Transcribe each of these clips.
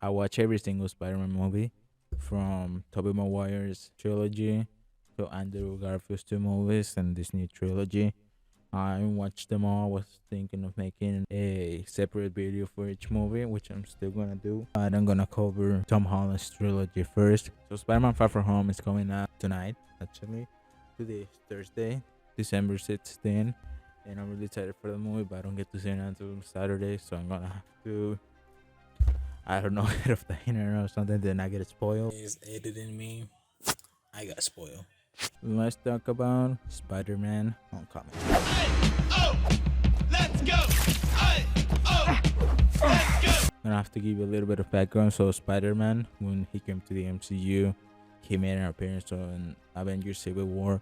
I watch every single Spider-Man movie, from Tobey Maguire's trilogy to Andrew Garfield's two movies and this new trilogy. I watched them all. I was thinking of making a separate video for each movie, which I'm still gonna do. But I'm gonna cover Tom Holland's trilogy first. So Spider-Man Far From Home is coming out tonight, actually. Today is Thursday, December 16th. And I'm really excited for the movie, but I don't get to see it until Saturday. So I'm gonna have to, I don't know, get off the internet or something, then I get spoiled. Is editing me. I got spoiled. Let's talk about Spider-Man Homecoming. Oh, let's go! Let's go! I'm gonna have to give you a little bit of background. So Spider-Man, when he came to the MCU, he made an appearance on Avengers Civil War.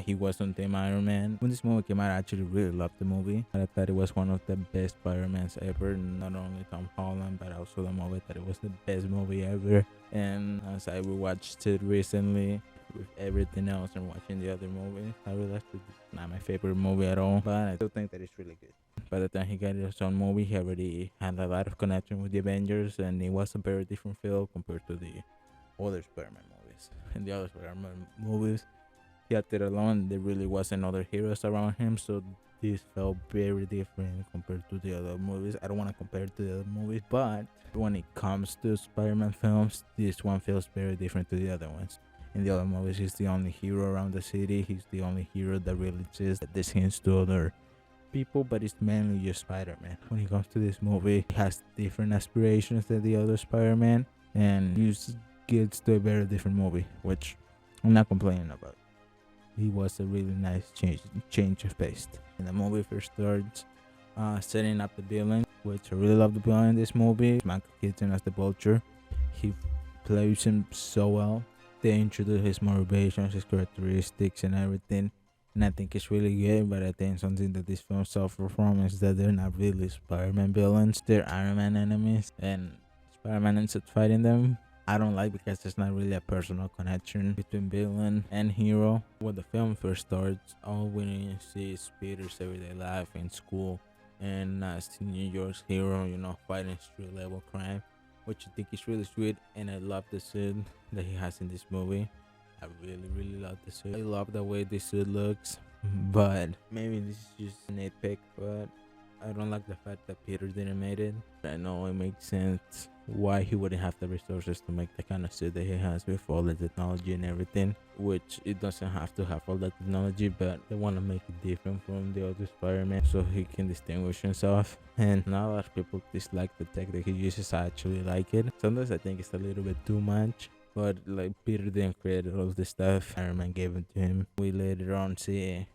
He was on Team Iron Man. When this movie came out, I actually really loved the movie. I thought it was one of the best Spider-Mans ever. Not only Tom Holland, but also the movie that it was the best movie ever. And as I rewatched it recently, with everything else and watching the other movies, I realized it's not my favorite movie at all, but I still think that it's really good. By the time he got his own movie, he already had a lot of connection with the Avengers, and it was a very different feel compared to the other Spider-Man movies. In the other Spider-Man movies, he acted alone. There really wasn't other heroes around him, so this felt very different compared to the other movies. I don't want to compare it to the other movies, but when it comes to Spider-Man films, this one feels very different to the other ones. In the other movies, he's the only hero around the city. He's the only hero that really exists, that this hints to other people, but it's mainly just Spider-Man. When it comes to this movie, he has different aspirations than the other Spider-Man, and he just gets to a very different movie, which I'm not complaining about. He was a really nice change of pace. And the movie first starts setting up the villain, which I really love the villain in this movie. Michael Keaton as the Vulture. He plays him so well. They introduce his motivations, his characteristics, and everything. And I think it's really good, but I think something that this film suffers from is that they're not really Spider-Man villains. They're Iron Man enemies, and Spider-Man ends up fighting them. I don't like, because there's not really a personal connection between villain and hero. When the film first starts, all we see is Peter's everyday life in school, and as New York's hero, fighting street level crime, which I think is really sweet. And I love the suit that he has in this movie. I really love the suit. I love the way this suit looks, but maybe this is just a nitpick, but I don't like the fact that Peter didn't make it. I know it makes sense why he wouldn't have the resources to make the kind of suit that he has with all the technology and everything, which it doesn't have to have all that technology, but they want to make it different from the other Spider-Man so he can distinguish himself. And not a lot of people dislike the tech that he uses. I actually like it. Sometimes I think it's a little bit too much, but like Peter didn't create all of this stuff. Iron Man gave it to him. We later on see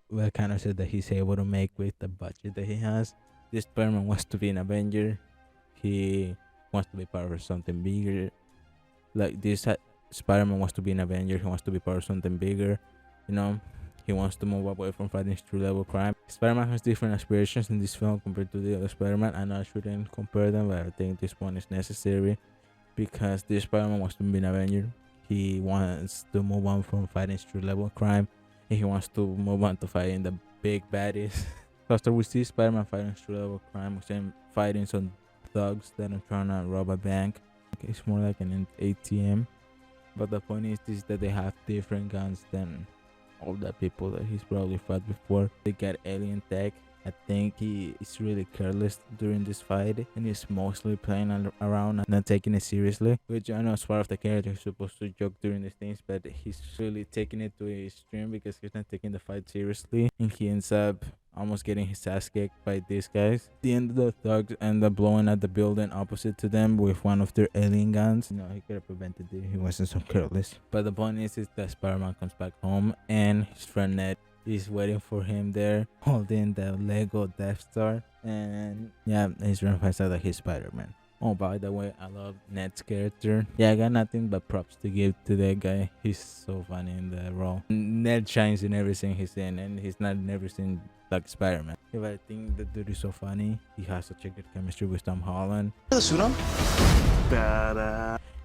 what kind of suit that he's able to make with the budget that he has. This Spider-Man wants to be an Avenger. He wants to be part of something bigger. Like this Spider-Man wants to be an Avenger. He wants to be part of something bigger. He wants to move away from fighting street level crime. Spider-Man has different aspirations in this film compared to the other Spider-Man. I know I shouldn't compare them, but I think this one is necessary, because this Spider-Man wants to be an Avenger. He wants to move on from fighting street level crime, and he wants to move on to fighting the big baddies. After we see Spider-Man fighting street level crime, we see him fighting some thugs that are trying to rob a bank. It's more like an ATM, but the point is that they have different guns than all the people that he's probably fought before. They got alien tech. I think he is really careless during this fight, and he's mostly playing around and not taking it seriously, which I know is part of the character. He's supposed to joke during these things, but he's really taking it to a extreme because he's not taking the fight seriously, and he ends up almost getting his ass kicked by these guys. The end of the thugs end up blowing at the building opposite to them with one of their alien guns. He could have prevented it. He wasn't so careless. But the point is that Spider-Man comes back home, and his friend Ned is waiting for him there, holding the Lego Death Star. And yeah, his friend finds out that he's Spider-Man. Oh, by the way, I love Ned's character. Yeah, I got nothing but props to give to that guy. He's so funny in the role. Ned shines in everything he's in, and he's not in everything like Spider-Man. If I think the dude is so funny, he has such a good chemistry with Tom Holland.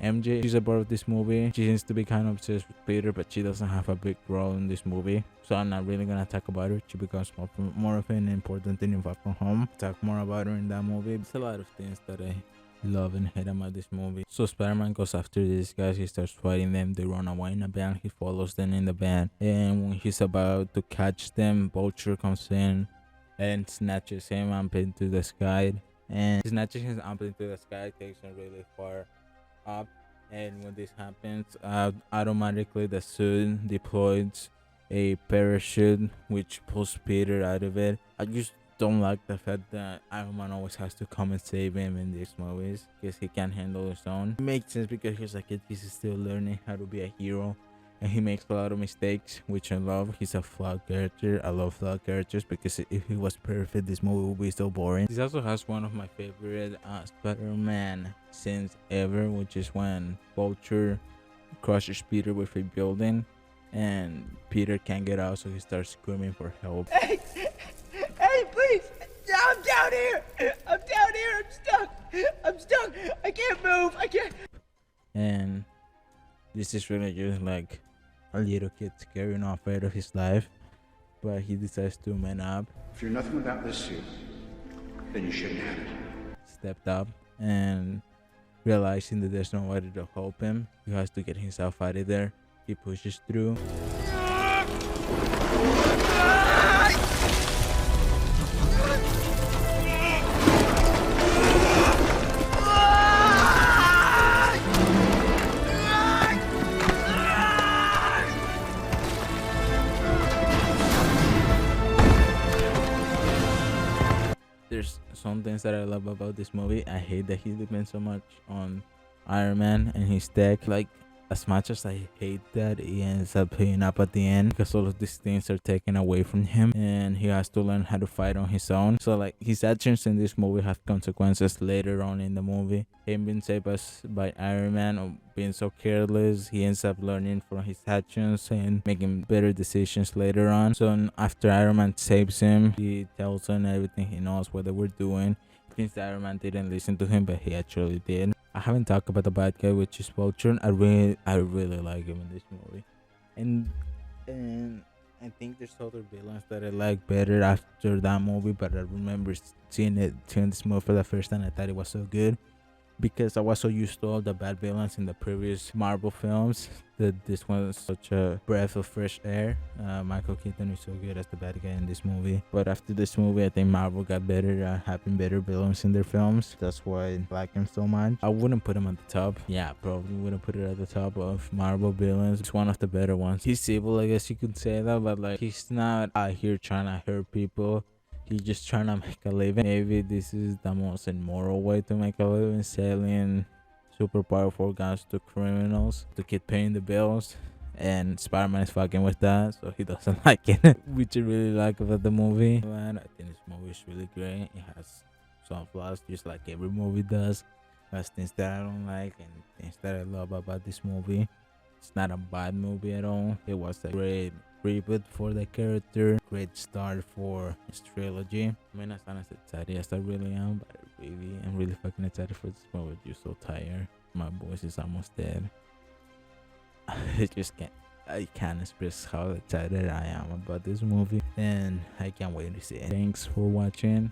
MJ, she's a part of this movie. She seems to be kind of obsessed with Peter, but she doesn't have a big role in this movie, so I'm not really gonna talk about her. She becomes more of an important thing in Far From Home. Talk more about her in that movie. There's a lot of things that I love and hate about this movie. So Spider-Man goes after these guys. He starts fighting them. They run away in a van. He follows them in the van, and when he's about to catch them, Vulture comes in and snatches him up into the sky. And he snatches him up into the sky, takes him really far up. And when this happens, automatically the suit deploys a parachute which pulls Peter out of it. I just don't like the fact that Iron Man always has to come and save him in these movies because he can't handle his own. It makes sense because he's a kid, he's still learning how to be a hero, and he makes a lot of mistakes, which I love. He's a flawed character. I love flawed characters because if he was perfect, this movie would be so boring. This also has one of my favorite Spider-Man scenes ever, which is when Vulture crushes Peter with a building, and Peter can't get out, so he starts screaming for help. Hey, hey, please! I'm down here! I'm down here! I'm stuck! I'm stuck! I can't move! I can't. And this is really just like a little kid scaring off out of his life, but he decides to man up. If you're nothing without this suit, then you shouldn't have it. Stepped up and realizing that there's nobody to help him, he has to get himself out of there. He pushes through. There's some things that I love about this movie. I hate that he depends so much on Iron Man and his tech. Like, as much as I hate that, he ends up paying up at the end because all of these things are taken away from him and he has to learn how to fight on his own. So like, his actions in this movie have consequences later on in the movie. Him being saved by Iron Man or being so careless, he ends up learning from his actions and making better decisions later on. So after Iron Man saves him, he tells him everything he knows, what they were doing. He thinks that Iron Man didn't listen to him, but he actually did. I haven't talked about the bad guy, which is Vulture. I really like him in this movie, and I think there's other villains that I like better after that movie. But I remember seeing this movie for the first time. I thought it was so good because I was so used to all the bad villains in the previous Marvel films that this one was such a breath of fresh air. Michael Keaton is so good as the bad guy in this movie. But after this movie, I think Marvel got better at having better villains in their films. That's why I like him so much. I wouldn't put him at the top. Yeah, probably wouldn't put it at the top of Marvel villains. It's one of the better ones. He's evil, I guess you could say that, but like, he's not out here trying to hurt people. He's just trying to make a living. Maybe this is the most immoral way to make a living, selling super powerful guns to criminals to keep paying the bills. And Spider-Man is fucking with that, so he doesn't like it. Which I really like about the movie. And I think this movie is really great. It has some flaws, just like every movie does. It has things that I don't like and things that I love about this movie. It's not a bad movie at all. It was a great reboot for the character, great start for his trilogy. I mean, as not as excited as I really am, but I'm really fucking excited for this movie. I'm just so tired. My voice is almost dead. I can't express how excited I am about this movie, and I can't wait to see it. Thanks for watching.